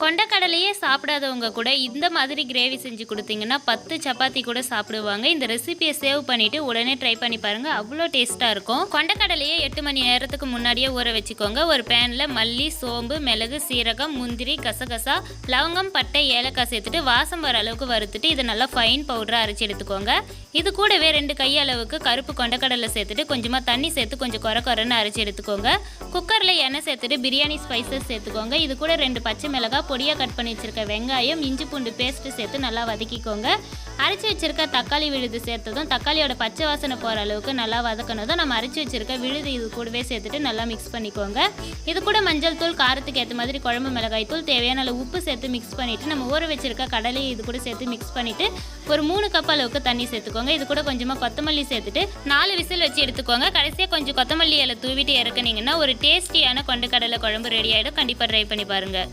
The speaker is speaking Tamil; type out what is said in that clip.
கொண்டக்கடலையே சாப்பிடாதவங்க கூட இந்த மாதிரி கிரேவி செஞ்சு கொடுத்தீங்கன்னா 10 சப்பாத்தி கூட சாப்பிடுவாங்க. இந்த ரெசிபியை சேவ் பண்ணிவிட்டு உடனே ட்ரை பண்ணி பாருங்கள், அவ்வளோ டேஸ்ட்டாக இருக்கும். கொண்டக்கடலையே 8 மணி நேரத்துக்கு முன்னாடியே ஊற வச்சுக்கோங்க. ஒரு பேனில் மல்லி, சோம்பு, மிளகு, சீரகம், முந்திரி, கசகசா, லவங்கம், பட்டை, ஏலக்காய் சேர்த்துட்டு வாசம் வர அளவுக்கு வறுத்துட்டு இதை நல்லா ஃபைன் பவுடராக அரைச்சி எடுத்துக்கோங்க. இது கூடவே 2 கையளவுக்கு கருப்பு கொண்டக்கடலை சேர்த்துட்டு கொஞ்சமாக தண்ணி சேர்த்து கொஞ்சம் கொரன்னு அரைச்சி எடுத்துக்கோங்க. குக்கரில் எண்ணெய் சேர்த்துட்டு பிரியாணி ஸ்பைசஸ் சேர்த்துக்கோங்க. இது கூட 2 பச்சை மிளகாய், பொடியாக கட் பண்ணி வச்சிருக்க வெங்காயம், இஞ்சி பூண்டு பேஸ்ட்டு சேர்த்து நல்லா வதக்கிக்கோங்க. அரைச்சி வச்சிருக்க தக்காளி விழுது சேர்த்ததும் தக்காளியோட பச்சை வாசனை போகிற அளவுக்கு நல்லா வதக்கினதும் நம்ம அரைச்சி வச்சிருக்க விழுது இது கூடவே சேர்த்துட்டு நல்லா மிக்ஸ் பண்ணிக்கோங்க. இது கூட மஞ்சள் தூள், காரத்துக்கு ஏற்ற மாதிரி குழம்பு மிளகாய் தூள், தேவையான அளவு உப்பு சேர்த்து மிக்ஸ் பண்ணிவிட்டு நம்ம ஊற வச்சிருக்க கடலையை இது கூட சேர்த்து மிக்ஸ் பண்ணிவிட்டு ஒரு 3 கப் அளவுக்கு தண்ணி சேர்த்துக்கோங்க. இது கூட கொஞ்சமாக கொத்தமல்லி சேர்த்துட்டு 4 விசில் வச்சு எடுத்துக்கோங்க. கடைசியாக கொஞ்சம் கொத்தமல்லி இலை தூவிட்டு இறக்குனீங்கன்னா ஒரு டேஸ்டியான கொண்டக்கடலை குழம்பு ரெடி ஆகிடும். கண்டிப்பாக ட்ரை பண்ணி பாருங்கள்.